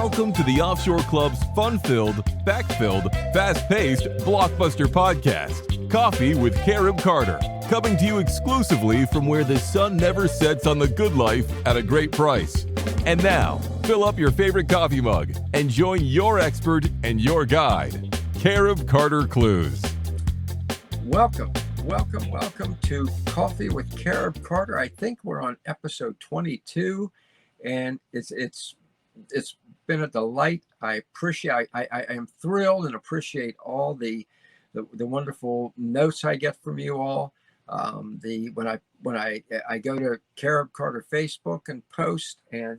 Welcome to the Offshore Club's fun-filled, fact-filled, fast-paced, blockbuster podcast, Coffee with Carib Carter, coming to you exclusively from where the sun never sets on the good life at a great price. And now, fill up your favorite coffee mug and join your expert and your guide, Carib Carter Clues. Welcome to Coffee with Carib Carter. I think we're on episode 22, and it's been a delight. I am thrilled and appreciate all the wonderful notes I get from you all. When I go to Carib Carter Facebook and post, and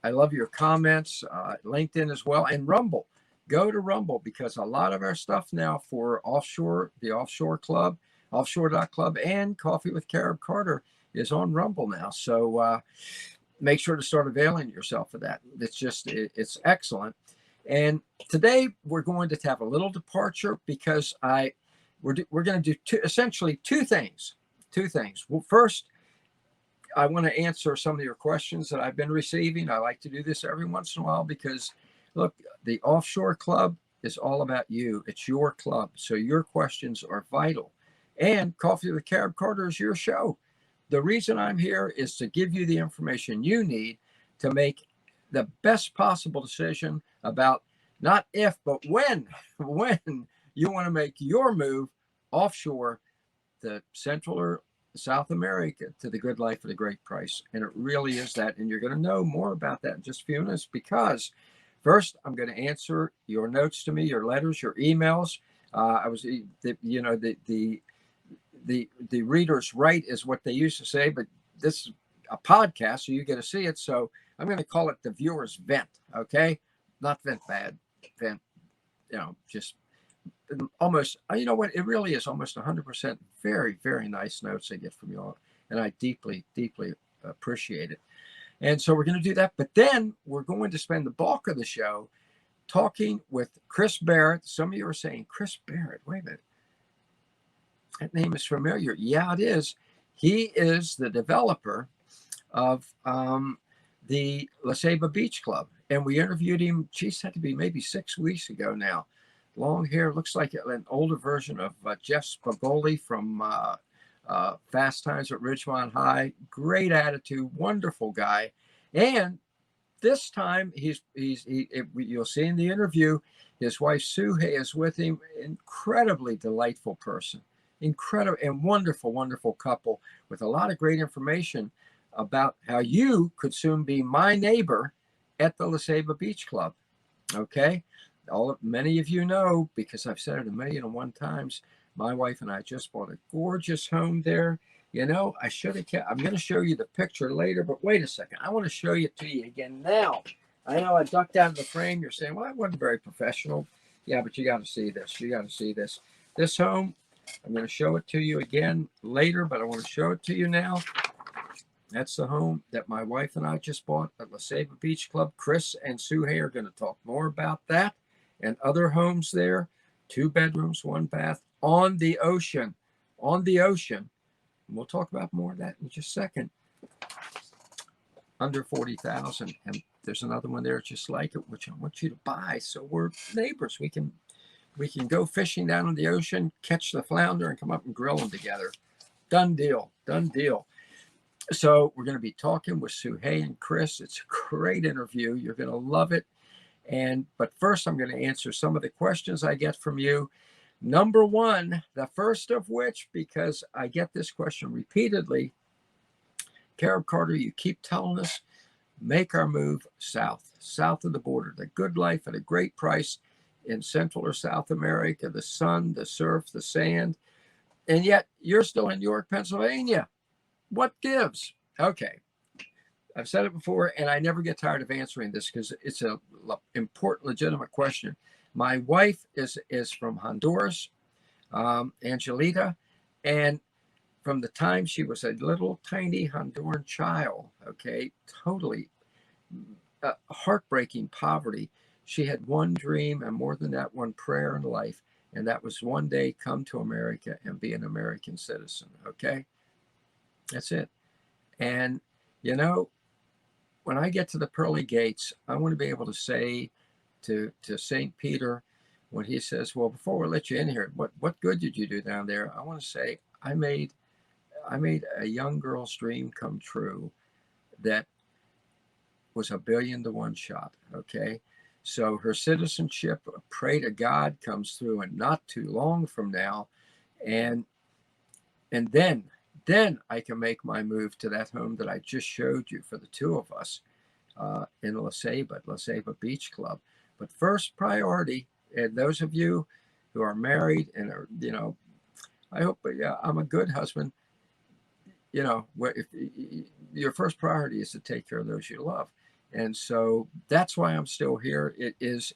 I love your comments, LinkedIn as well, and Rumble. Go to Rumble because a lot of our stuff now for Offshore, the Offshore Club, Offshore.club, and Coffee with Carib Carter is on Rumble now. So make sure to start availing yourself of that. It's excellent. And today we're going to have a little departure because we're going to do essentially two things. Well, first, I want to answer some of your questions that I've been receiving. I like to do this every once in a while because, look, the Offshore Club is all about you. It's your club. So your questions are vital. And Coffee with Carib Carter is your show. The reason I'm here is to give you the information you need to make the best possible decision about not if, but when you want to make your move offshore to Central or South America to the good life at a great price. And it really is that. And you're going to know more about that in just a few minutes because first, I'm going to answer your notes to me, your letters, your emails. The reader's right is what they used to say, but this is a podcast, so you get to see it. So I'm going to call it the viewer's vent, okay? Not vent bad, vent, just almost, you know what? It really is almost 100% very, very nice notes I get from you all. And I deeply, deeply appreciate it. And so we're going to do that. But then we're going to spend the bulk of the show talking with Chris Barrett. Some of you are saying, Chris Barrett, wait a minute. That name is familiar. Yeah, it is. He is the developer of the Seba Beach Club. And we interviewed him, had to be maybe 6 weeks ago now. Long hair, looks like an older version of Jeff Spagoli from Fast Times at Ridgemont High. Great attitude, wonderful guy. And this time, you'll see in the interview, his wife Suhei is with him. Incredibly delightful person. Incredible and wonderful couple with a lot of great information about how you could soon be my neighbor at the Seba Beach Club. Okay? Many of you know, because I've said it 1,000,001 times, my wife and I just bought a gorgeous home there. I should have kept, I'm going to show you the picture later, but wait a second. I want to show it to you again now. I know I ducked out of the frame. You're saying, well, I wasn't very professional. Yeah, but you got to see this. You got to see this. This home, I'm going to show it to you again later, but I want to show it to you now. That's the home that my wife and I just bought at Seba Beach Club. Chris and Suhei are going to talk more about that and other homes there. 2 bedrooms, 1 bath on the ocean. And we'll talk about more of that in just a second. Under 40,000. And there's another one there just like it, which I want you to buy. So we're neighbors. We can go fishing down in the ocean, catch the flounder, and come up and grill them together. Done deal. So we're going to be talking with Suhei and Chris. It's a great interview. You're going to love it. But first, I'm going to answer some of the questions I get from you. Number one, the first of which, because I get this question repeatedly, Carib Carter, you keep telling us, make our move south of the border, the good life at a great price in Central or South America, the sun, the surf, the sand, and yet you're still in York, Pennsylvania. What gives? Okay. I've said it before, and I never get tired of answering this because it's an important, legitimate question. My wife is from Honduras, Angelita, and from the time she was a little tiny Honduran child, okay, totally heartbreaking poverty. She had one dream and more than that, one prayer in life, and that was one day come to America and be an American citizen, okay? That's it. And, when I get to the pearly gates, I want to be able to say to St. Peter, when he says, well, before we let you in here, what good did you do down there? I want to say, I made a young girl's dream come true that was a 1,000,000,000 to 1 shot. Okay. So her citizenship, pray to God, comes through and not too long from now. And then I can make my move to that home that I just showed you for the two of us in La Seba Beach Club. But first priority, and those of you who are married and are, I hope I'm a good husband. If your first priority is to take care of those you love. And so that's why I'm still here. It is,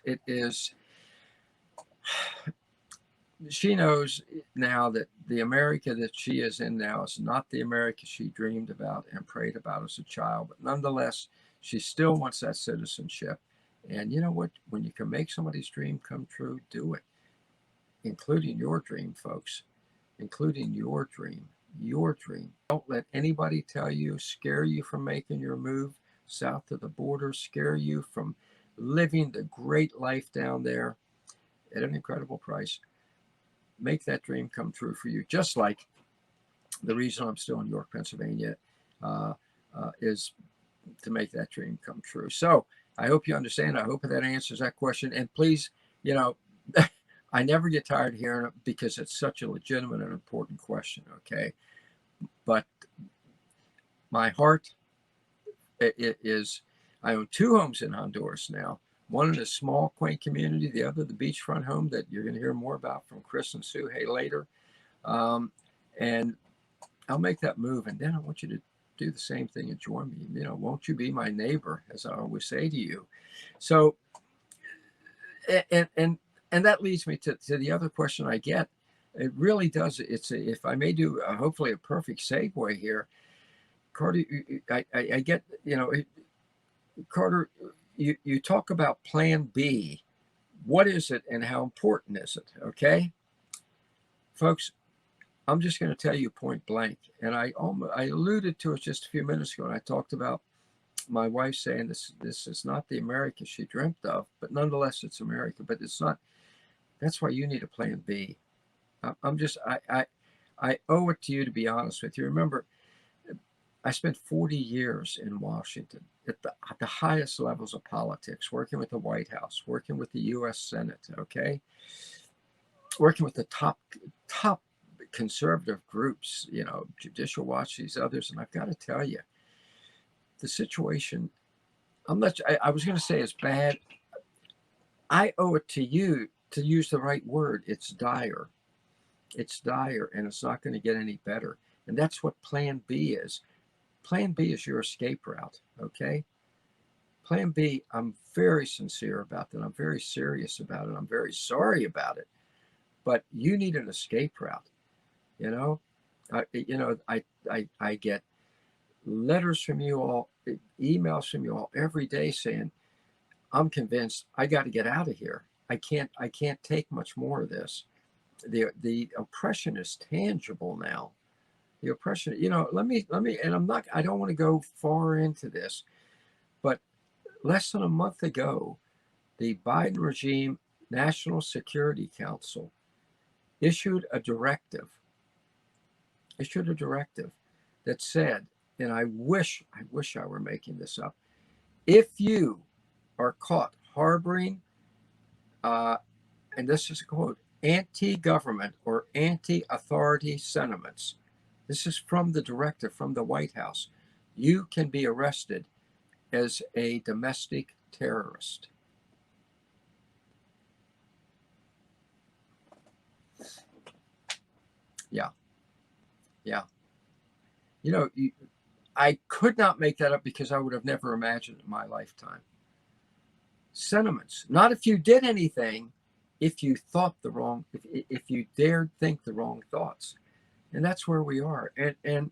she knows now that the America that she is in now is not the America she dreamed about and prayed about as a child. But nonetheless, she still wants that citizenship. And you know what? When you can make somebody's dream come true, do it. Including your dream, folks. Including your dream. Your dream. Don't let anybody tell you, scare you from making your move south of the border, scare you from living the great life down there at an incredible price. Make that dream come true for you. Just like the reason I'm still in York, Pennsylvania, is to make that dream come true. So I hope you understand. I hope that answers that question. And please, I never get tired of hearing it because it's such a legitimate and important question. Okay. But my heart is, I own 2 homes in Honduras now. One in a small, quaint community, the other the beachfront home that you're going to hear more about from Chris and Sue Hay later. And I'll make that move. And then I want you to do the same thing and join me. Won't you be my neighbor, as I always say to you? So, and that leads me to the other question I get. It really does. If I may do hopefully a perfect segue here, Carter, I get, Carter, you talk about plan B. What is it and how important is it? Okay, folks, I'm just going to tell you point blank. And I alluded to it just a few minutes ago. And I talked about my wife saying this is not the America she dreamt of, but nonetheless, it's America, but it's not. That's why you need a plan B. I owe it to you to be honest with you. Remember, I spent 40 years in Washington at the highest levels of politics, working with the White House, working with the U.S. Senate, okay? Working with the top conservative groups, Judicial Watch, these others. And I've got to tell you, the situation, I was going to say it's bad. I owe it to you to use the right word. It's dire. It's dire, and it's not going to get any better. And that's what plan B is. Plan B is your escape route, okay? Plan B, I'm very sincere about that. I'm very serious about it. I'm very sorry about it. But you need an escape route, I get letters from you all, emails from you all every day saying, I'm convinced I got to get out of here. I can't take much more of this. The oppression is tangible now. The oppression, let me, and I don't want to go far into this, but less than a month ago, the Biden regime National Security Council issued a directive that said, and I wish I were making this up, if you are caught harboring, and this is a quote, anti-government or anti-authority sentiments, this is from the directive from the White House, you can be arrested as a domestic terrorist. Yeah. I could not make that up because I would have never imagined it in my lifetime. Sentiments, not if you did anything, if you thought if you dared think the wrong thoughts. And that's where we are. And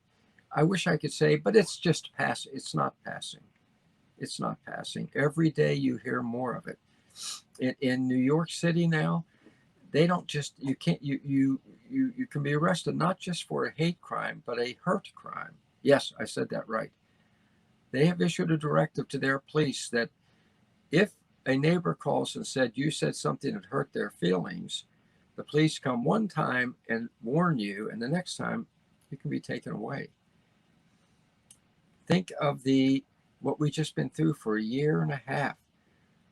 I wish I could say, but it's just passing. It's not passing. It's not passing. Every day you hear more of it. In New York City now, they don't just, you can be arrested not just for a hate crime, but a hurt crime. Yes, I said that right. They have issued a directive to their police that if a neighbor calls and said you said something that hurt their feelings, the police come one time and warn you, and the next time you can be taken away. Think of what we just been through for a year and a half.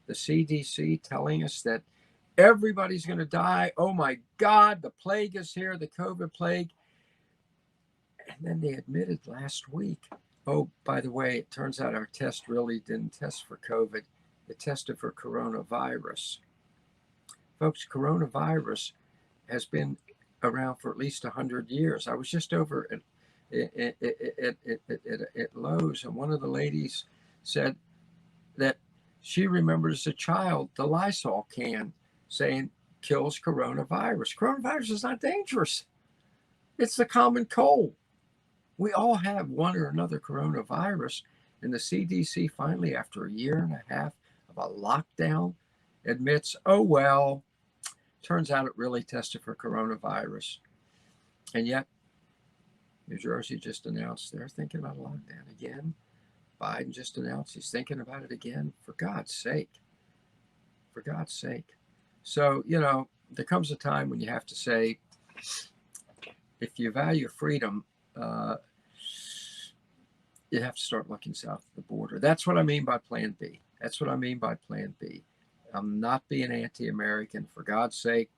The CDC telling us that everybody's going to die. Oh my God, the plague is here, the COVID plague. And then they admitted last week, oh, by the way, it turns out our test really didn't test for COVID. It tested for coronavirus. Folks, coronavirus has been around for at least 100 years. I was just over at Lowe's, and one of the ladies said that she remembered as a child the Lysol can saying kills coronavirus. Coronavirus is not dangerous. It's the common cold. We all have one or another coronavirus, and the CDC finally, after a year and a half of a lockdown, admits, oh, well, turns out it really tested for coronavirus. And yet, New Jersey just announced they're thinking about a lockdown again. Biden just announced he's thinking about it again. For God's sake. For God's sake. So, there comes a time when you have to say, if you value freedom, you have to start looking south of the border. That's what I mean by Plan B. That's what I mean by Plan B. I'm not being anti-American. For God's sake,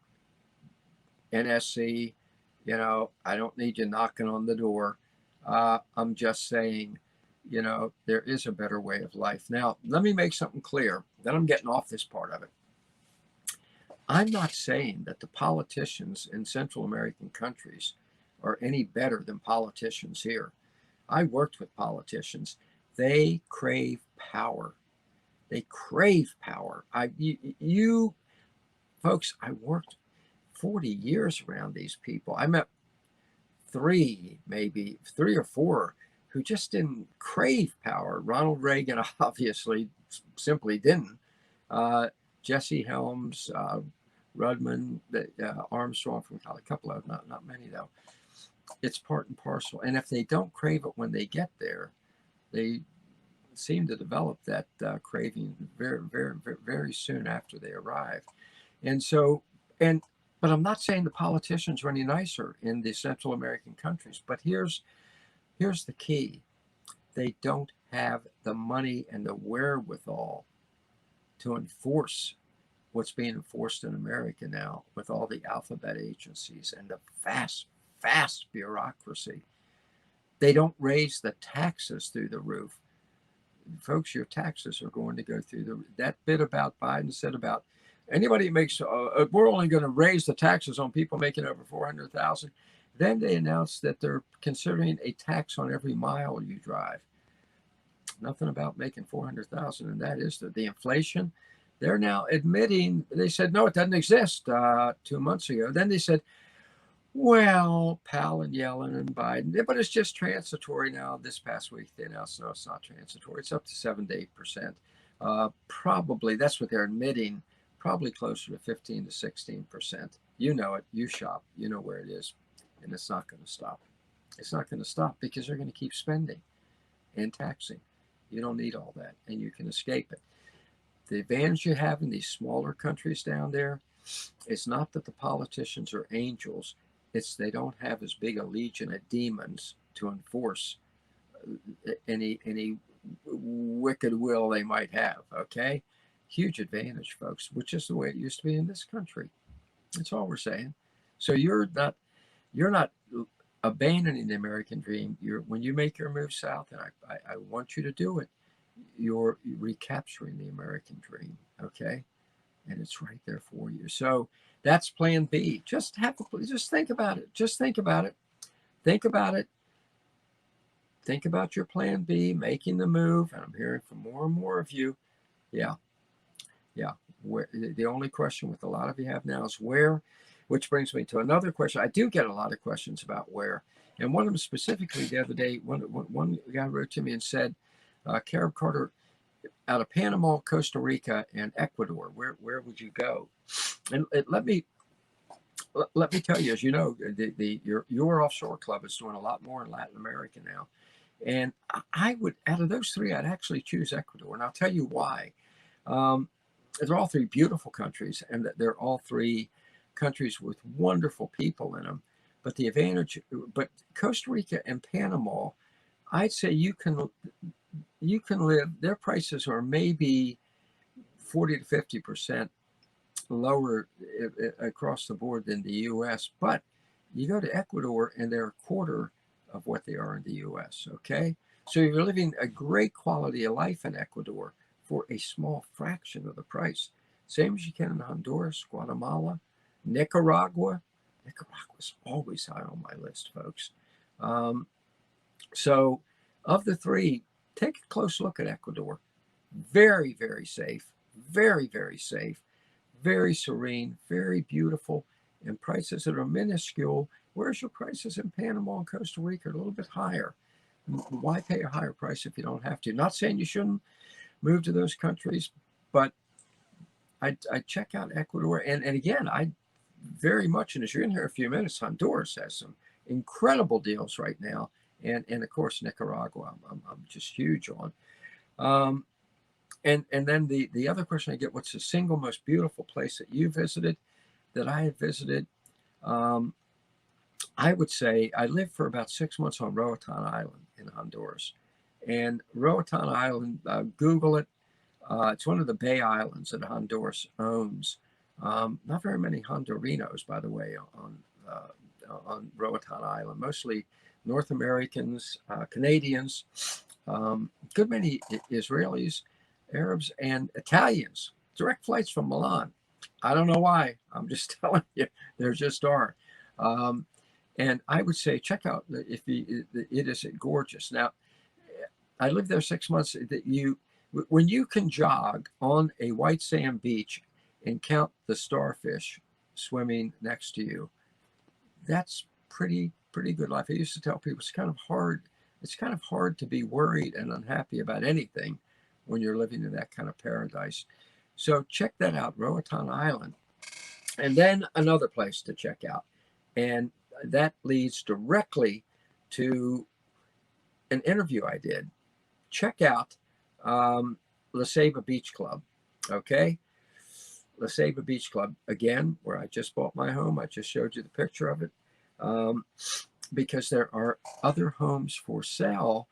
NSC, I don't need you knocking on the door. I'm just saying, there is a better way of life. Now, let me make something clear. Then I'm getting off this part of it. I'm not saying that the politicians in Central American countries are any better than politicians here. I worked with politicians. They crave power. They crave power. You folks, I worked 40 years around these people. I met three or four who just didn't crave power. Ronald Reagan obviously simply didn't. Jesse Helms, Rudman, Armstrong from Cali, a couple of them, not many though. It's part and parcel. And if they don't crave it when they get there, they seem to develop that craving very, very, very, very soon after they arrive. But I'm not saying the politicians are any nicer in the Central American countries. But here's the key. They don't have the money and the wherewithal to enforce what's being enforced in America now with all the alphabet agencies and the vast bureaucracy. They don't raise the taxes through the roof. Folks, your taxes are going to go through that bit about Biden said about anybody who makes, we're only going to raise the taxes on people making over 400,000. Then they announced that they're considering a tax on every mile you drive. Nothing about making 400,000, and that is the inflation. They're now admitting, they said, no, it doesn't exist 2 months ago. Then they said, well, Powell and Yellen and Biden, but it's just transitory now. This past week, they announced, no, it's not transitory. It's up to 7 to 8%. Probably, that's what they're admitting, probably closer to 15 to 16%. You know it, you shop, you know where it is, and it's not going to stop. It's not going to stop because they're going to keep spending and taxing. You don't need all that, and you can escape it. The advantage you have in these smaller countries down there is not that the politicians are angels. It's they don't have as big a legion of demons to enforce any wicked will they might have, okay? Huge advantage, folks, which is the way it used to be in this country. That's all we're saying. So you're not abandoning the American dream. When you make your move south, and I want you to do it, you're recapturing the American dream, okay? And it's right there for you. So that's Plan B. Just think about it. Just think about it. Think about it. Think about your Plan B, making the move. And I'm hearing from more and more of you. Yeah. The only question with a lot of you have now is where, which brings me to another question. I do get a lot of questions about where. And one of them specifically the other day, one guy wrote to me and said, Carib Carter, out of Panama, Costa Rica, and Ecuador, where would you go? And let me tell you, as you know, your Offshore Club is doing a lot more in Latin America now. And I would, out of those three, I'd actually choose Ecuador. And I'll tell you why. They're all three beautiful countries, and they're all three countries with wonderful people in them. But the advantage, but Costa Rica and Panama, I'd say you can live, their prices are maybe 40 to 50% lower across the board than the US, but you go to Ecuador and they're a quarter of what they are in the US, okay? So you're living a great quality of life in Ecuador for a small fraction of the price. Same as you can in Honduras, Guatemala, Nicaragua. Nicaragua's always high on my list, folks. So of the three, take a close look at Ecuador. Very, very safe, very, very safe, very serene, very beautiful, and prices that are minuscule. Whereas your prices in Panama and Costa Rica are a little bit higher. Why pay a higher price if you don't have to? Not saying you shouldn't move to those countries, but I check out Ecuador. And again, I very much, and as you're in here a few minutes, Honduras has some incredible deals right now. And of course, Nicaragua, I'm just huge on. And then the other question I get, what's the single most beautiful place that you visited, that I have visited? I would say I lived for about 6 months on Roatan Island in Honduras. And Roatan Island, Google it. It's one of the Bay Islands that Honduras owns. Not very many Hondurinos, by the way, on Roatan Island. Mostly North Americans, Canadians, good many Israelis, Arabs, and Italians. Direct flights from Milan. I don't know why. I'm just telling you, there just are. And I would say check out it is gorgeous. Now, I lived there 6 months. When you can jog on a white sand beach and count the starfish swimming next to you, that's pretty good life. I used to tell people it's kind of hard to be worried and unhappy about anything when you're living in that kind of paradise. So check that out, Roatan Island. And then another place to check out, and that leads directly to an interview I did. Check out Seba Beach Club, okay? Seba Beach Club, again, where I just bought my home. I just showed you the picture of it, because there are other homes for sale.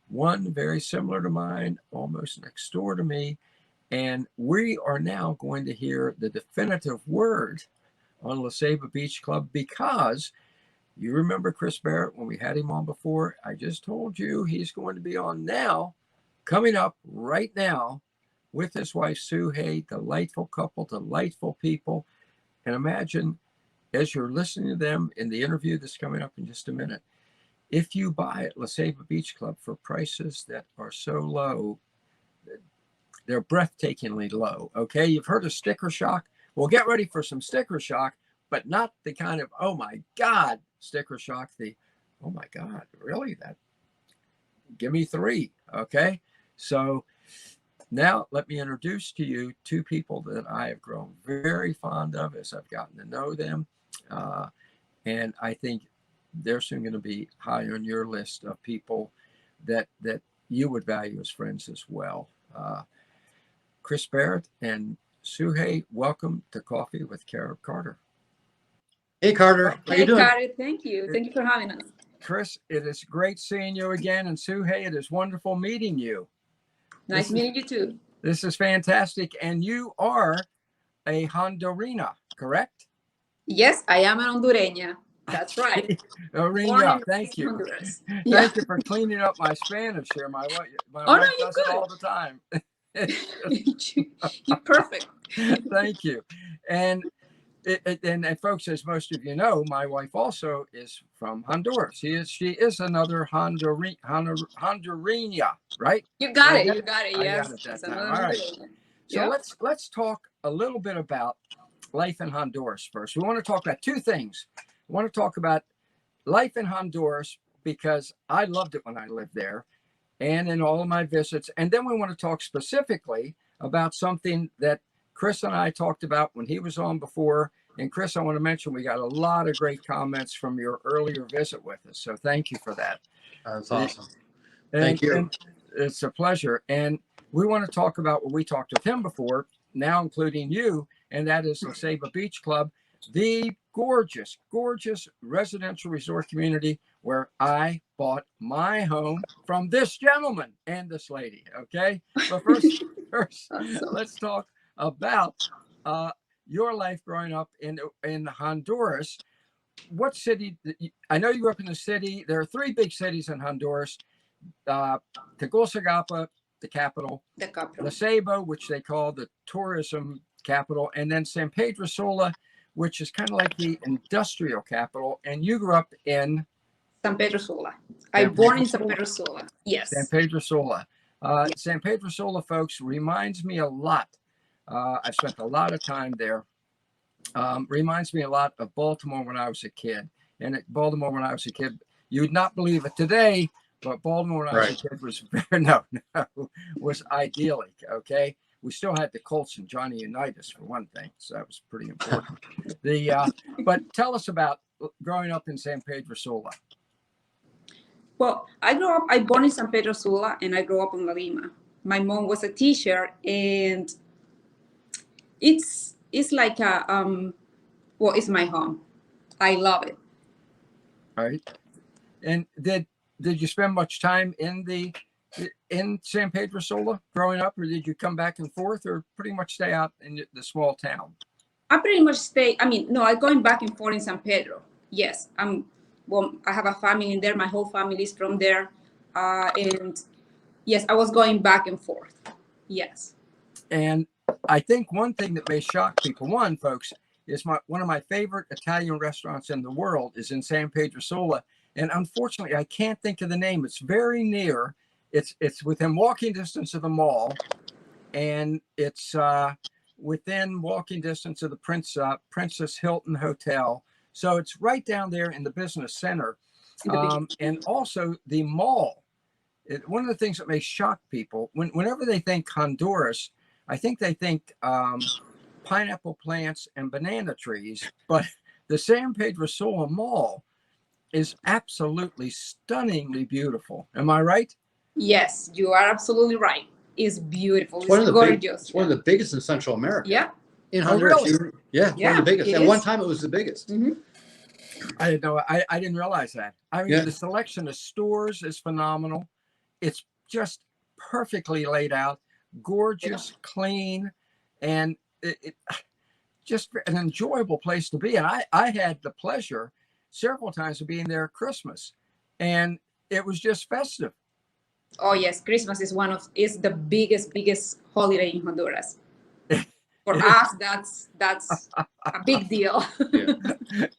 One very similar to mine, almost next door to me. And we are now going to hear the definitive word on Seba Beach Club, because you remember Chris Barrett when we had him on before. I just told you he's going to be on now, coming up right now, with his wife, Sue Hay. Delightful couple, delightful people. And imagine, as you're listening to them in the interview that's coming up in just a minute, if you buy at Seba Beach Club for prices that are so low, they're breathtakingly low, okay? You've heard of sticker shock. Well, get ready for some sticker shock, but not the kind of, oh my God, sticker shock, the, oh my God, really? That, give me three, okay? So now let me introduce to you two people that I have grown very fond of as I've gotten to know them. And I think they're soon going to be high on your list of people that you would value as friends as well. Chris Barrett and Sue Hay, welcome to Coffee with Carib Carter. Hey, Carter. How you doing? Carter, thank you. Thank you for having us. Chris, it is great seeing you again. And Sue Hay, it is wonderful meeting you. Nice meeting you too. This is fantastic. And you are a Hondurina, correct? Yes, I am an Hondureña. That's right. Hondureña, thank you. Honduras. Thank you for cleaning up my Spanish here. My wife does it all the time. You're perfect. Thank you. And folks, as most of you know, my wife also is from Honduras. She is another Hondurina, right? You got it. You got it. I Yes. got it that time. All right. So let's talk a little bit about life in Honduras first. We want to talk about two things. I want to talk about life in Honduras because I loved it when I lived there and in all of my visits. And then we want to talk specifically about something that Chris and I talked about when he was on before. And Chris, I want to mention we got a lot of great comments from your earlier visit with us. So thank you for that. That's awesome. Thank you. And it's a pleasure. And we want to talk about what we talked with him before, now including you, and that is the Seba Beach Club, the gorgeous, gorgeous residential resort community where I bought my home from this gentleman and this lady. Okay. But first, let's talk about your life growing up in Honduras. What city? I know you grew up in the city. There are 3 big cities in Honduras: Tegucigalpa, the capital; the Seba, which they call the tourism capital; and then San Pedro Sula, which is kind of like the industrial capital. And you grew up in San Pedro Sula. I born in San Pedro Sula. Yes. San Pedro Sula. San Pedro Sula, folks, reminds me a lot. I've spent a lot of time there. Reminds me a lot of Baltimore when I was a kid. And at Baltimore when I was a kid, you would not believe it today, but Baltimore when I was a kid was was idyllic. Okay. We still had the Colts and Johnny Unitas for one thing, so that was pretty important. But tell us about growing up in San Pedro Sula. Well, I born in San Pedro Sula, and I grew up in Lima. My mom was a teacher, and it's like it's my home. I love it. All right. And did you spend much time in San Pedro Sula growing up, or did you come back and forth, or pretty much stay out in the small town? I pretty much stay. I mean, no, I'm going back and forth in San Pedro. Yes, I have a family in there. My whole family is from there, and yes, I was going back and forth. Yes. And I think one thing that may shock people, folks, is one of my favorite Italian restaurants in the world is in San Pedro Sula, and unfortunately, I can't think of the name. It's very near. It's within walking distance of the mall, and it's within walking distance of the Princess Hilton Hotel. So it's right down there in the business center, and also the mall. One of the things that may shock people whenever they think Honduras, I think they think pineapple plants and banana trees, but the San Pedro Sula Mall is absolutely stunningly beautiful. Am I right? Yes, you are absolutely right. It's beautiful. It's gorgeous. It's one of the biggest in Central America. Yeah. In Honduras. Really? Yeah, one of the biggest. At one time, it was the biggest. Mm-hmm. I didn't know. I didn't realize that. I mean, the selection of stores is phenomenal. It's just perfectly laid out, gorgeous, clean, and it just an enjoyable place to be. And I had the pleasure several times of being there at Christmas, and it was just festive. Oh yes, Christmas is the biggest holiday in Honduras. For us, that's a big deal.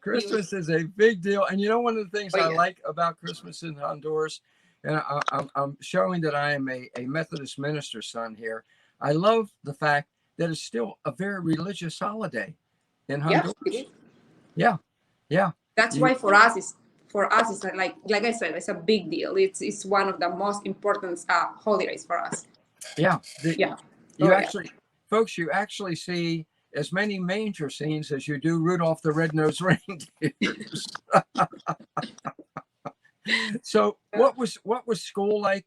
Christmas is a big deal, and you know, one of the things I like about Christmas in Honduras, and I'm showing that I am a Methodist minister's son here. I love the fact that it's still a very religious holiday in Honduras. Yeah. That's why for us it's like I said, it's a big deal. It's one of the most important holidays for us. Yeah. Folks, you actually see as many manger scenes as you do Rudolph the Red-Nosed Reindeer. So what was school like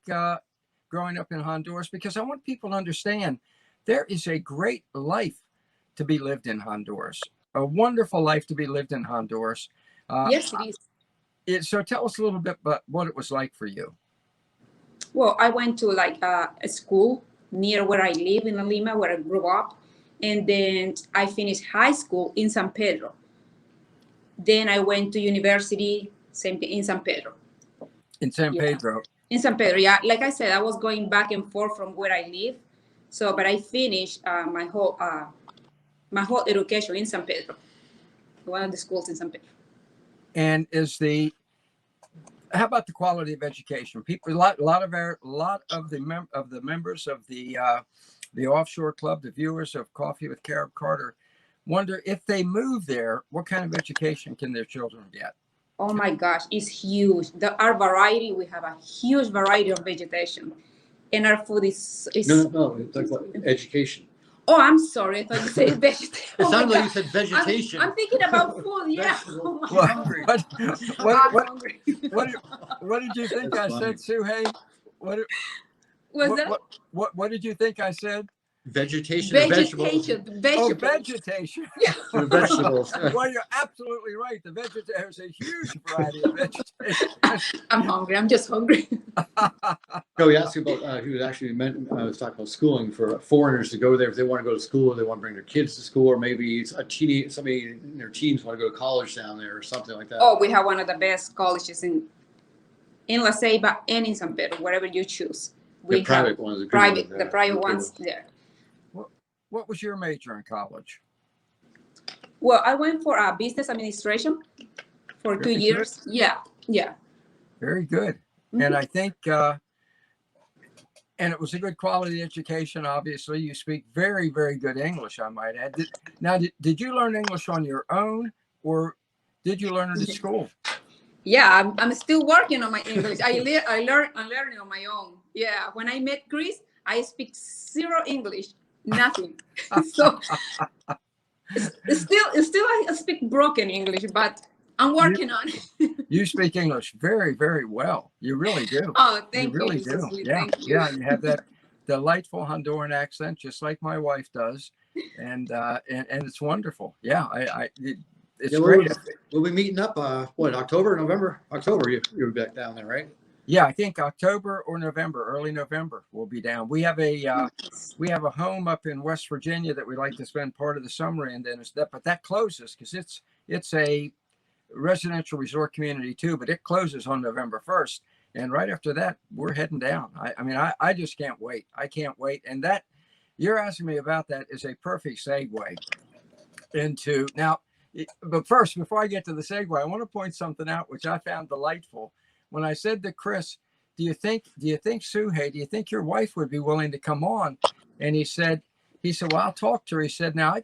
growing up in Honduras? Because I want people to understand there is a great life to be lived in Honduras, a wonderful life to be lived in Honduras. Yes, it is. So tell us a little bit about what it was like for you. Well, I went to a school near where I live in Lima, where I grew up. And then I finished high school in San Pedro. Then I went to university, same thing, in San Pedro. In San Pedro? In San Pedro, yeah. Like I said, I was going back and forth from where I live. So, but I finished my whole education in San Pedro, one of the schools in San Pedro. And how about the quality of education? People, a lot of the members of the Offshore Club, the viewers of Coffee with Carib Carter, wonder if they move there, what kind of education can their children get? Oh my gosh, it's huge. Our variety, we have a huge variety of vegetation, and our food is no, like what? Education. Oh, I'm sorry. I thought you said vegetation. It sounded like you said vegetation. I'm thinking about food. Yeah. Oh what did you think I said, Suhei? What, Was what, that what did you think I said? Vegetation, or vegetables. vegetation? Oh, Vegetables. vegetation. Yeah. The vegetables. Well, you're absolutely right. There's a huge variety of vegetation. I'm hungry. I'm just hungry. No, he asked you about, he was actually was talking about schooling for foreigners to go there if they want to go to school, or they want to bring their kids to school, or maybe it's somebody in their teens want to go to college down there or something like that. Oh, we have one of the best colleges in La Ceiba and in San Pedro, wherever you choose. We The private have ones, the good private, ones, the yeah. private The good ones there. What was your major in college? Well, I went for business administration for 2 Very good. years. Yeah, yeah. Very good. Mhm. And I think, and it was a good quality education. Obviously, you speak very, very good English, I might add. Did you learn English on your own, or did you learn it at school? Yeah, I'm still working on my English. I'm learning on my own. Yeah, when I met Chris, I speak zero English, nothing. So it's still I speak broken English, but I'm working on it. You speak English very, very well. You really do. Oh, You thank you. really You're so do. sweet. Yeah, Thank you. yeah. You have that delightful Honduran accent, just like my wife does, and it's wonderful. Yeah, it's Yeah, great. we'll be meeting up, October, November? October, you're back down there, right? Yeah, I think October or November, early November, we'll be down. We have a home up in West Virginia that we like to spend part of the summer in. But that closes because it's a residential resort community too. But it closes on November 1st, and right after that, we're heading down. I just can't wait. I can't wait. And that you're asking me about that is a perfect segue into now. But first, before I get to the segue, I want to point something out which I found delightful. When I said to Chris, do you think Suhei, do you think your wife would be willing to come on? And he said, well, I'll talk to her. He said, I'll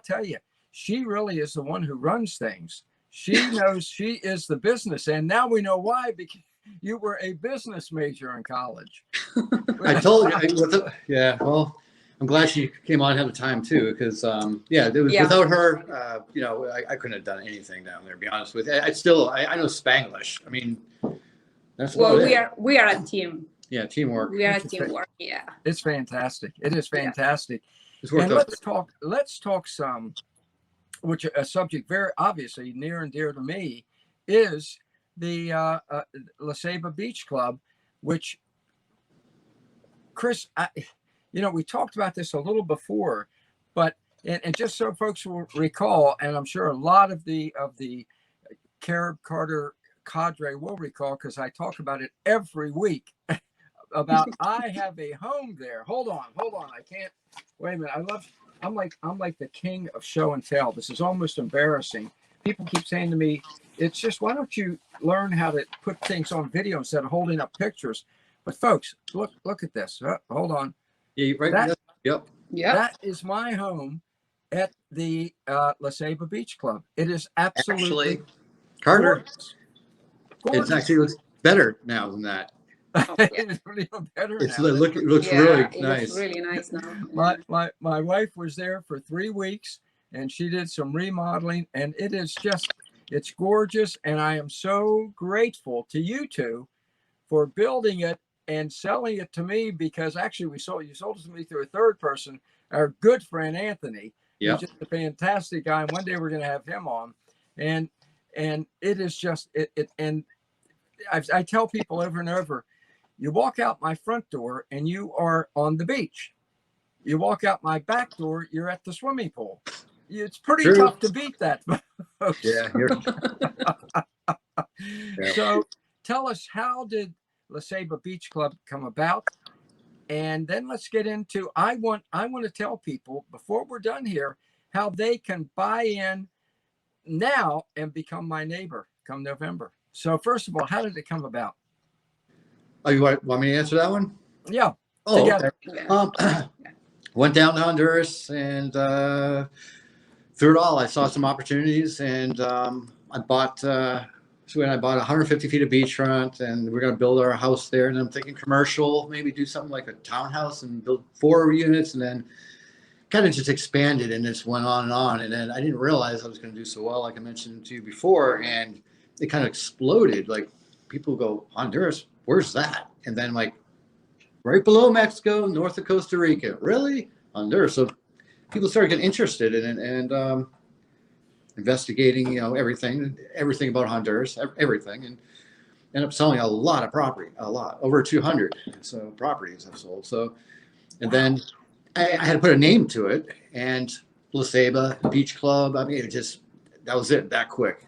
tell you, she really is the one who runs things. She knows, she is the business. And now we know why, because you were a business major in college. I told you. Yeah, well, I'm glad she came on ahead of time too, because without her, I couldn't have done anything down there. To be honest with you, I know Spanglish. I mean, that's we are a team. Yeah, teamwork. We are a teamwork. Yeah, it's fantastic. It is fantastic. Yeah. And let's talk some, which a subject very obviously near and dear to me is the La Ceiba Beach Club, which Chris, we talked about this a little before, but and just so folks will recall, and I'm sure a lot of the Carib Carter cadre will recall, because I talk about it every week about I have a home there. Hold on, I can't wait a minute. I'm like the king of show and tell. This is almost embarrassing. People keep saying to me, it's just, why don't you learn how to put things on video instead of holding up pictures? But folks, look at this. Hold on. Yeah, right. Yep. That is my home at the La Ceiba Beach Club. It is absolutely Carter. gorgeous. It actually looks better now than that. It's really better It now. looks yeah, really it nice. looks really nice now. My wife was there for 3 weeks, and she did some remodeling, and it's gorgeous. And I am so grateful to you two for building it and selling it to me, because actually you sold it to me through a third person, our good friend Anthony. Yeah, he's just a fantastic guy, and one day we're going to have him on. And it is just it. And I tell people over and over, you walk out my front door and you are on the beach. You walk out my back door, you're at the swimming pool. It's pretty tough to beat that. yeah. So tell us, how did La Ceiba Beach Club come about? And then let's get into, I want to tell people before we're done here how they can buy in now and become my neighbor come November. So first of all, how did it come about? Oh, you want me to answer that one? Yeah. Oh, together. okay. Went down to Honduras, and through it all, I saw some opportunities, and I bought 150 feet of beachfront, and we're going to build our house there. And I'm thinking commercial, maybe do something like a townhouse and build 4 units, and then kind of just expanded, and just went on and on. And then I didn't realize I was going to do so well, like I mentioned to you before, and it kind of exploded. Like, people go, Honduras, where's that? And then, like, right below Mexico, north of Costa Rica. Really? Honduras. So people started getting interested in it and investigating, you know, everything about Honduras, everything, and ended up selling a lot of property, over 200 so properties I've sold. So, and then I had to put a name to it, and Seba Beach Club. I mean, that was it, that quick.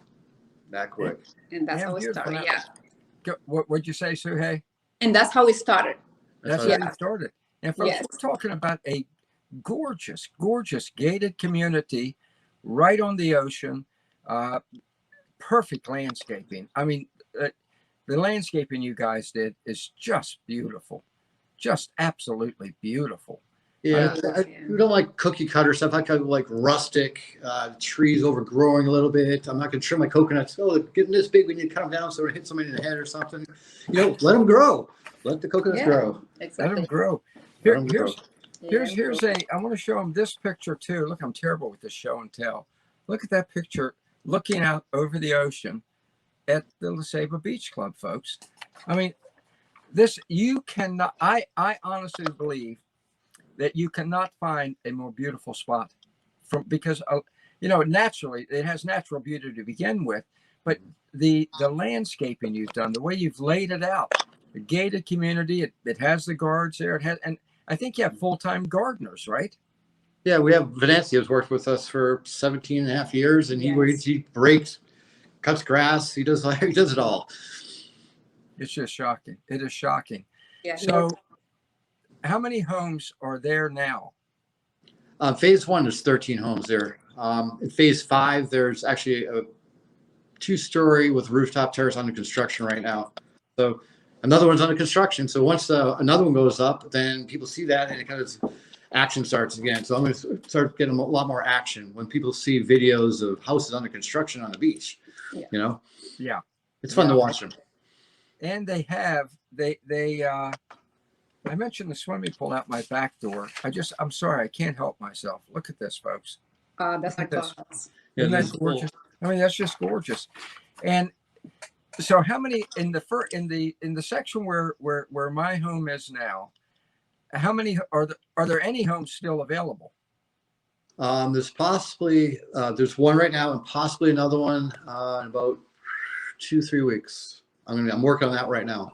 And that's how it started. Yeah. What'd you say, Suhei? And that's how it started. That's how it started. And folks, Yes. we're talking about a gorgeous, gorgeous gated community right on the ocean. Perfect landscaping. I mean, the landscaping you guys did is just beautiful, just absolutely beautiful. Yeah, we don't like cookie cutter stuff. I kind of like rustic, trees overgrowing a little bit. I'm not going to trim my coconuts. Oh, they're getting this big. We need to cut them down so it hit somebody in the head or something. You know, let them grow. Let the coconuts grow. Exactly. Let them grow. Here's I want to show them this picture too. Look, I'm terrible with this show and tell. Look at that picture looking out over the ocean at the Seba Beach Club, folks. I mean, this, you cannot, I honestly believe that you cannot find a more beautiful spot because you know, naturally it has natural beauty to begin with, but the landscaping you've done, the way you've laid it out, the gated community, it has the guards there. It has, and I think you have full-time gardeners, right? Yeah, we have Venezia's worked with us for 17 and a half years, and he breaks, cuts grass. He does it all. It's just shocking. It is shocking. Yeah. So how many homes are there now? Phase 1, there's 13 homes there. In phase 5, there's actually a 2-story with rooftop terrace under construction right now. So another one's under construction. So once another one goes up, then people see that and it kind of action starts again. So I'm going to start getting a lot more action when people see videos of houses under construction on the beach. You know? Yeah. It's fun to watch them. And they I mentioned the swimming pool out my back door. I'm sorry, I can't help myself. Look at this, folks. That's Look my at this. class. Isn't that gorgeous? I mean, that's just gorgeous. And so how many in the section where my home is now, how many are there any homes still available? There's possibly there's one right now and possibly another one in about 2-3 weeks. I'm working on that right now.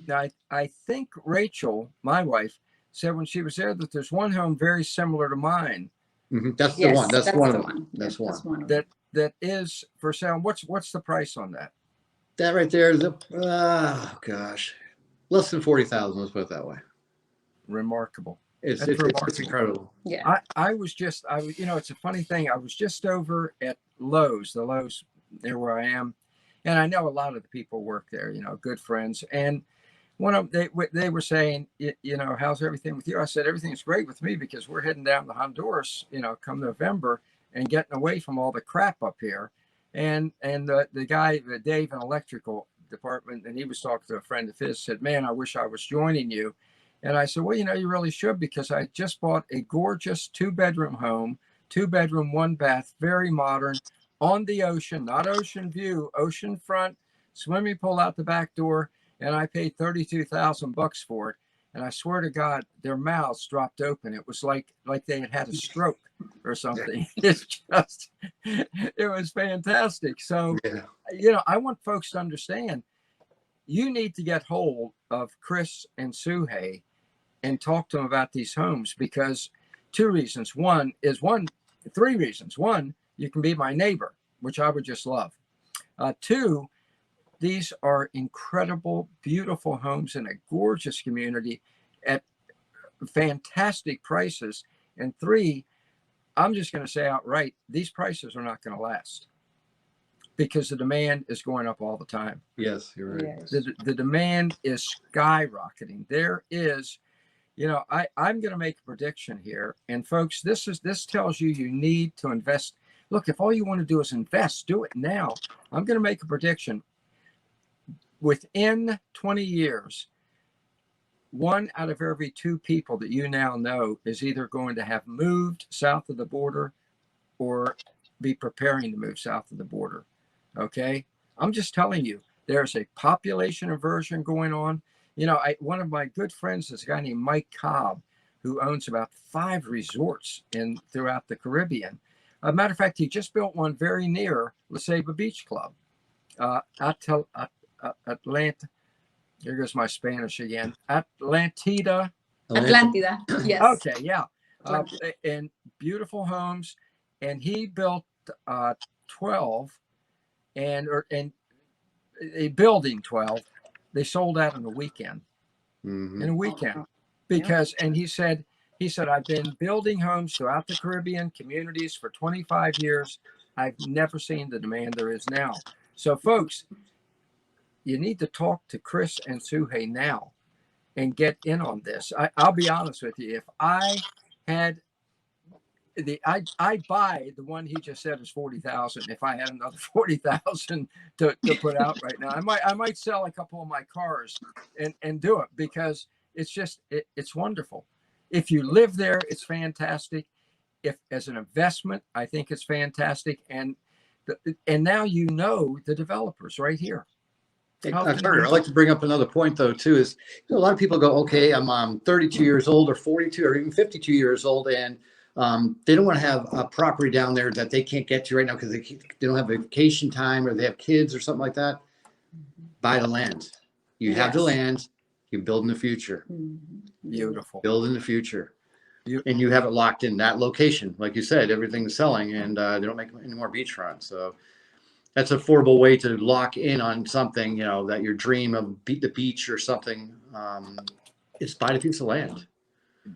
Now, I think Rachel, my wife, said when she was there that there's one home very similar to mine. Mm-hmm. That's the one. That's one of them. That's one. That is for sale. What's the price on that? That right there is less than 40,000. Let's put it that way. Remarkable. It's incredible. Yeah. I was you know, it's a funny thing. I was just over at Lowe's, the Lowe's near where I am. And I know a lot of the people work there, you know, good friends. And one of them, they were saying, you know, how's everything with you? I said, everything's great with me because we're heading down to Honduras, you know, come November and getting away from all the crap up here. And the guy, Dave in electrical department, and he was talking to a friend of his, said, man, I wish I was joining you. And I said, well, you know, you really should, because I just bought a gorgeous 2-bedroom home, 2-bedroom, 1-bath, very modern, on the ocean, not ocean view, ocean front, swimming pool out the back door, and I paid $32,000 for it. And I swear to God, their mouths dropped open. It was like they had a stroke or something. It's just, it was fantastic. So, you know, I want folks to understand, you need to get hold of Chris and Suhei and talk to them about these homes, because 2 reasons. 3 reasons. 1, you can be my neighbor, which I would just love. 2, these are incredible, beautiful homes in a gorgeous community at fantastic prices. And 3, I'm just going to say outright, these prices are not going to last, because the demand is going up all the time. Yes, you're right. Yes. The demand is skyrocketing. There is, you know, I'm going to make a prediction here. And folks, this tells you need to invest. Look, if all you want to do is invest, do it now. I'm going to make a prediction. Within 20 years, 1 out of every 2 people that you now know is either going to have moved south of the border or be preparing to move south of the border. Okay? I'm just telling you, there's a population inversion going on. You know, one of my good friends is a guy named Mike Cobb, who owns about 5 resorts throughout the Caribbean. As a matter of fact, he just built one very near Seba Beach Club. Atlanta. Here goes my Spanish again. Atlantida. Yes. Okay, yeah. And beautiful homes. And he built 12 and a building 12. They sold out in a weekend. Mm-hmm. In a weekend. Because, and he said, I've been building homes throughout the Caribbean communities for 25 years. I've never seen the demand there is now. So, folks, you need to talk to Chris and Suhey now and get in on this. I'll be honest with you. If I had I'd buy the one he just said is 40,000. If I had another 40,000 to put out right now, I might sell a couple of my cars and do it, because it's just it's wonderful. If you live there, it's fantastic. If as an investment, I think it's fantastic. And now you know the developers right here. Carter, I'd like to bring up another point though too. Is a lot of people go, okay, I'm 32 years old or 42 or even 52 years old, and they don't want to have a property down there that they can't get to right now because they don't have vacation time or they have kids or something like that. Buy the land. You have the land. You build in the future. Beautiful. Build in the future. And you have it locked in that location. Like you said, everything's selling, and they don't make any more beachfront. So that's an affordable way to lock in on something, you know, that your dream of the beach or something. It's buy a piece of land.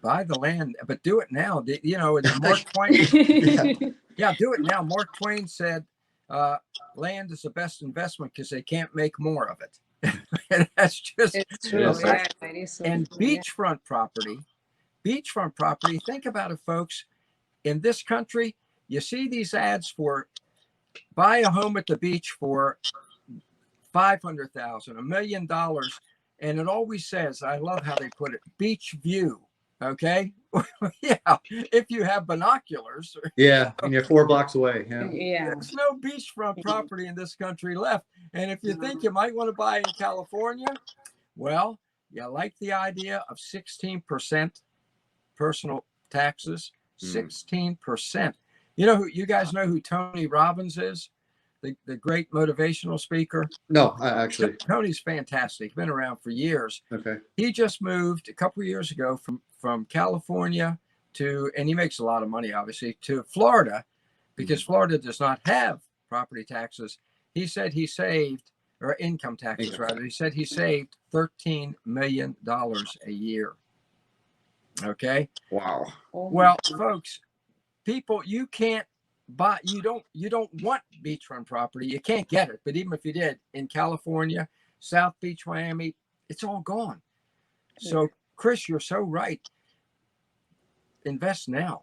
Buy the land, but do it now. You know, Mark Twain. Yeah, do it now. Mark Twain said, land is the best investment because they can't make more of it. And that's just it's true. Yeah, it is so and beachfront property, think about it, folks. In this country, you see these ads for buy a home at the beach for $500,000, $1 million, and it always says, I love how they put it, beach view. Okay. Yeah. If you have binoculars. Yeah. And you're 4 blocks away. Yeah. There's no beachfront property in this country left. And if you think you might want to buy in California, well, you like the idea of 16% personal taxes, 16%. You know you guys know who Tony Robbins is? The great motivational speaker? No, actually. Tony's fantastic. Been around for years. Okay. He just moved a couple of years ago from California and he makes a lot of money, obviously, to Florida, because Florida does not have property taxes. He said he saved, or income taxes rather, he said he saved $13 million a year. Okay. Wow. Well, folks, people, you can't buy, you don't want beachfront property. You can't get it. But even if you did, in California, South Beach, Miami, it's all gone. So, Chris, you're so right. Invest now.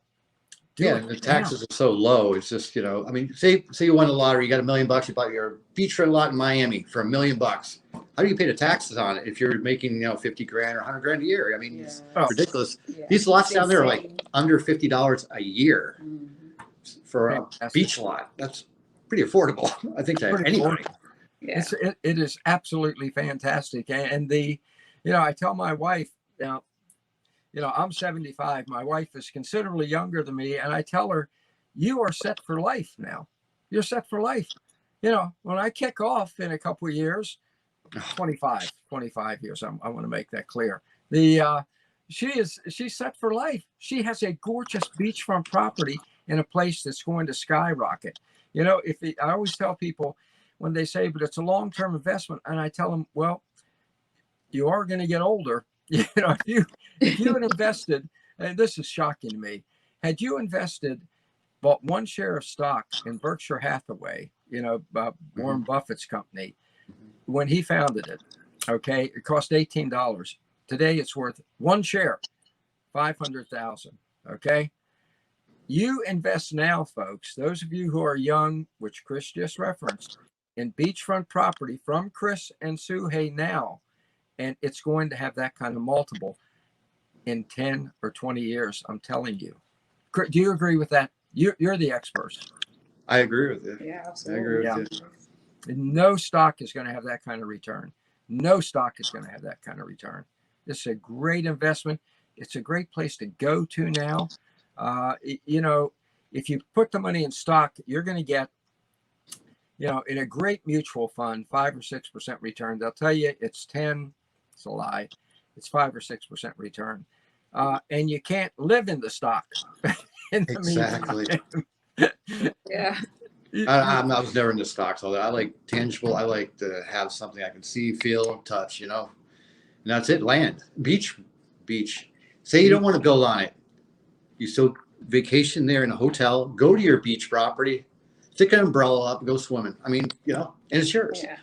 The taxes are so low. It's just, you know, I mean, say you won the lottery, you got $1 million, you bought your beachfront lot in Miami for $1 million. How do you pay the taxes on it if you're making, you know, 50 grand or 100 grand a year? I mean, it's ridiculous. Yeah. These lots down there are like under $50 a year for a beach lot. That's pretty affordable, I think, to anybody. Yeah. It is absolutely fantastic. And I tell my wife now, I'm 75. My wife is considerably younger than me. And I tell her, you are set for life now. You're set for life. You know, when I kick off in a couple of years, 25 years, I want to make that clear. She's set for life. She has a gorgeous beachfront property in a place that's going to skyrocket. You know, I always tell people when they say, but it's a long-term investment. And I tell them, well, you are going to get older. You know, if you had invested, and this is shocking to me, had you bought one share of stock in Berkshire Hathaway, Warren Buffett's company, when he founded it, okay, it cost $18. Today it's worth one share, $500,000. Okay. You invest now, folks, those of you who are young, which Chris just referenced, in beachfront property from Chris and Suhey now. And it's going to have that kind of multiple in 10 or 20 years. I'm telling you. Do you agree with that? You're the experts. I agree with you. Yeah, absolutely. I agree with you. No stock is going to have that kind of return. No stock is going to have that kind of return. This is a great investment. It's a great place to go to now. You know, if you put the money in stock, you're going to get, you know, in a great mutual fund, 5 or 6% return. They'll tell you it's 10. It's a lie. It's 5 or 6% return. And you can't live in the stock. Exactly. Yeah. I was never into stocks. Although I like tangible. I like to have something I can see, feel, touch. You know, and that's it. Land, beach. Say you don't want to build on it. You still vacation there in a hotel. Go to your beach property. Stick an umbrella up. Go swimming. I mean, you know, and it's yours. Yeah.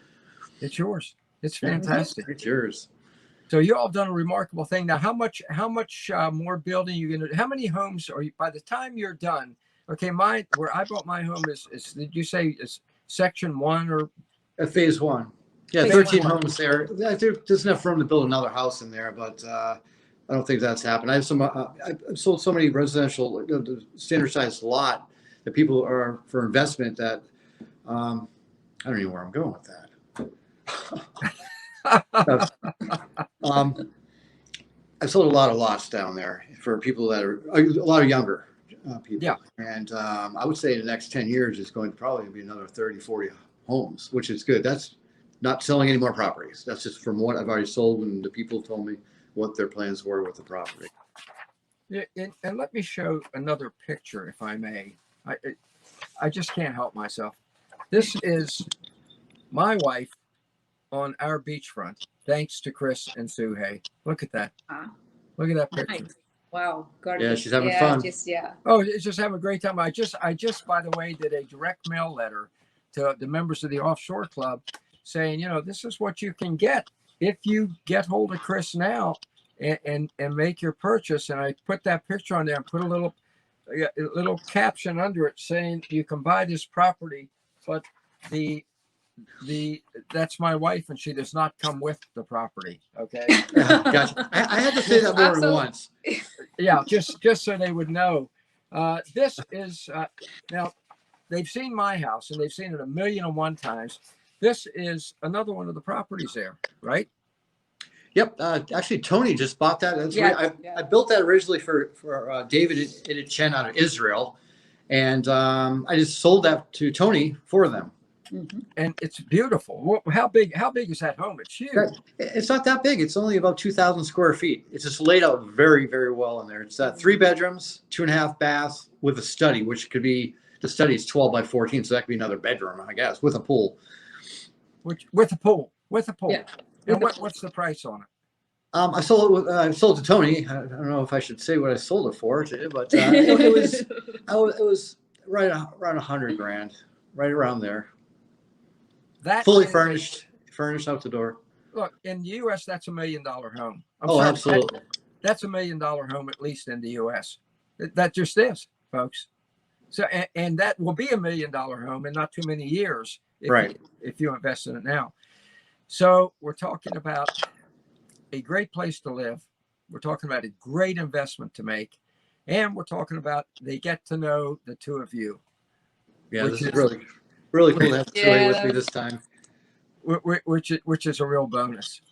It's yours. It's fantastic. It's yours. So you all have done a remarkable thing. Now, how much more building you going to? How many homes are you by the time you're done? Okay, where I bought my home is did you say is section 1 or Phase 1? Yeah, Phase 13 1. homes there. There's enough room to build another house in there, but I don't think that's happened. I have some. I've sold so many residential, standard sized lot that people are for investment that I don't even know where I'm going with that. I've sold a lot of lots down there for people that are a lot of younger people. Yeah. And I would say in the next 10 years, it's going to probably be another 30, 40 homes, which is good. That's not selling any more properties. That's just from what I've already sold and the people told me what their plans were with the property. Yeah, and let me show another picture, if I may. I just can't help myself. This is my wife on our beachfront, thanks to Chris and Sue Hay. Look at that. Look at that picture. Nice. Wow. Gorgeous. Yeah, she's having fun. Oh, it's just having a great time. I just, by the way, did a direct mail letter to the members of the Offshore Club saying, you know, this is what you can get if you get hold of Chris now and make your purchase. And I put that picture on there and put a little caption under it saying you can buy this property, but that's my wife and she does not come with the property. Okay. Gotcha. I had to say that more than once. Yeah, just so they would know. This is now they've seen my house and they've seen it 1,000,001 times. This is another one of the properties there, right? Yep. Actually, Tony just bought that. That's right. I built that originally for David and Chen out of Israel, and I just sold that to Tony for them. Mm-hmm. And it's beautiful. How big is that home? It's huge. It's not that big. It's only about 2,000 square feet. It's just laid out very, very well in there. It's 3 bedrooms, 2.5 baths with a study, which could be the study is 12 by 14, so that could be another bedroom, I guess, with a pool. With a pool. Yeah. And what's the price on it? I sold it to Tony. I don't know if I should say what I sold it for, but it was right around $100,000, right around there. That fully furnished out the door. Look, in the U.S., that's $1 million home. Absolutely. That's $1 million home, at least in the U.S. That just is, folks. So, and that will be $1 million home in not too many years, if you invest in it now. So we're talking about a great place to live. We're talking about a great investment to make, and we're talking about they get to know the two of you. Yeah, this is really cool to have Sue with me this time. Which is a real bonus.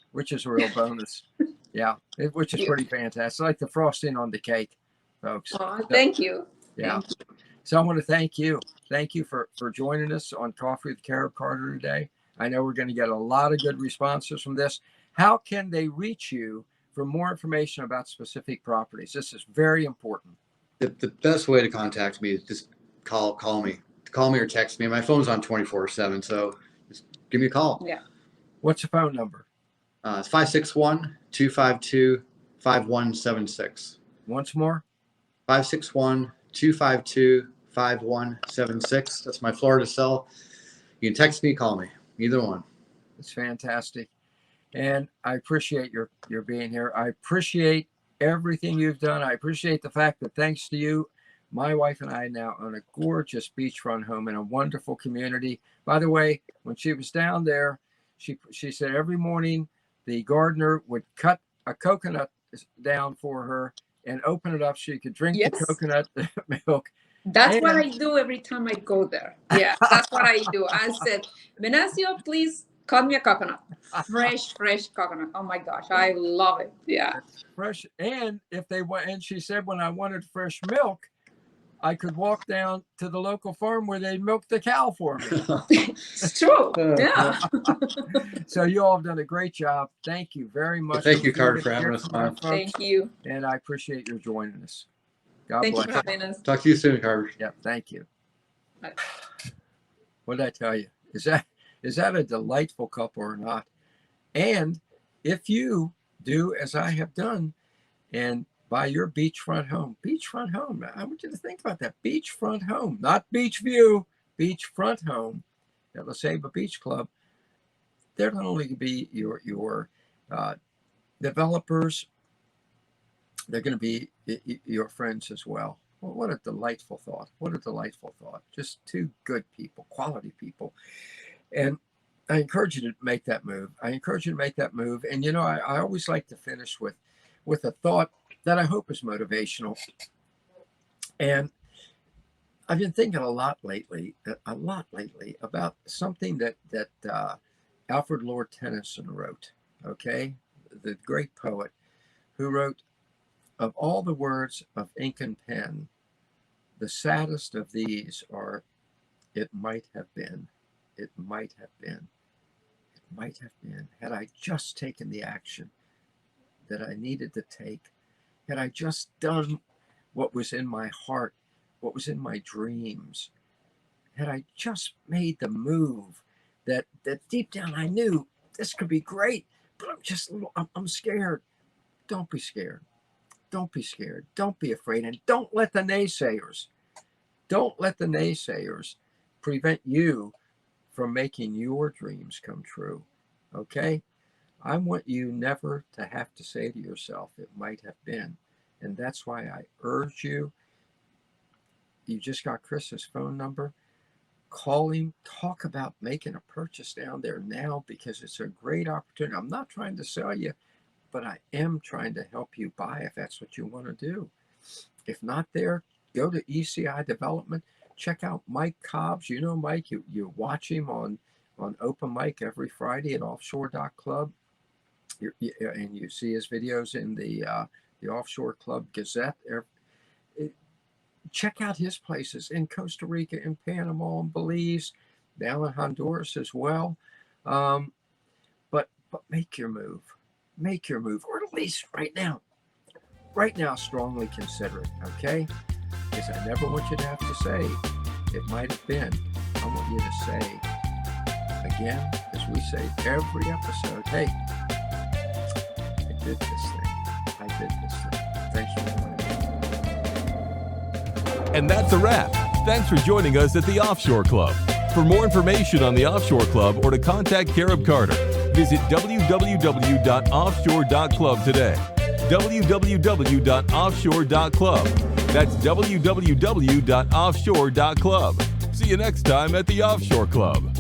Yeah, which is pretty fantastic. Like the frosting on the cake, folks. Oh, thank you. Yeah. So I want to thank you. Thank you for joining us on Coffee with Carib Carter today. I know we're going to get a lot of good responses from this. How can they reach you for more information about specific properties? This is very important. The best way to contact me is just call me or text me. My phone's on 24/7, so just give me a call. Yeah. What's the phone number? It's 561-252-5176. Once more. 561-252-5176. That's my Florida cell. You can text me, call me, either one. It's fantastic. And I appreciate your being here. I appreciate everything you've done. I appreciate the fact that thanks to you, my wife and I now own a gorgeous beachfront home in a wonderful community. By the way, when she was down there, she said every morning the gardener would cut a coconut down for her and open it up so you could drink the coconut milk. That's what I do every time I go there. Yeah, that's what I do. I said, Venancio, please cut me a coconut. fresh coconut. Oh my gosh, I love it. Yeah. Fresh. And if they want, and she said, when I wanted fresh milk, I could walk down to the local farm where they milk the cow for me. It's true. Yeah. So you all have done a great job. Thank you very much. Thank you, Carter, for having us on. Thank you. And I appreciate your joining us. God Thank bless you for having us. Talk to you soon, Carter. Yeah, thank you. Bye. What did I tell you? Is that a delightful couple or not? And if you do as I have done and buy your beachfront home, I want you to think about that. Beachfront home, not beach view, beachfront home at the Seba Beach Club. They're not only going to be your developers, they're going to be your friends as well. Well, what a delightful thought. What a delightful thought. Just two good people, quality people. And I encourage you to make that move. And, you know, I always like to finish with a thought that I hope is motivational. And I've been thinking a lot lately about something that Alfred Lord Tennyson wrote, okay? The great poet who wrote, "Of all the words of ink and pen, the saddest of these are, it might have been, it might have been, it might have been, had I just taken the action that I needed to take, had I just done what was in my heart, what was in my dreams, had I just made the move that deep down I knew this could be great, but I'm scared." Don't be scared. Don't be scared. Don't be afraid. And don't let the naysayers prevent you from making your dreams come true. Okay? I want you never to have to say to yourself, it might have been. And that's why I urge you, you just got Chris's phone number. Call him, talk about making a purchase down there now, because it's a great opportunity. I'm not trying to sell you, but I am trying to help you buy if that's what you want to do. If not there, go to ECI Development. Check out Mike Cobbs. You know Mike. You watch him on Open Mic every Friday at Offshore.club. And you see his videos in the Offshore Club Gazette. Check out his places in Costa Rica, in Panama, in Belize, down in Honduras as well. But make your move. Make your move, or at least right now, strongly consider it, okay? Because I never want you to have to say, it might have been. I want you to say, again, as we say every episode, hey, I did this thing. Thanks for joining me. And that's a wrap. Thanks for joining us at the Offshore Club. For more information on the Offshore Club or to contact Carib Carter, visit www.offshore.club today. www.offshore.club. That's www.offshore.club. See you next time at the Offshore Club.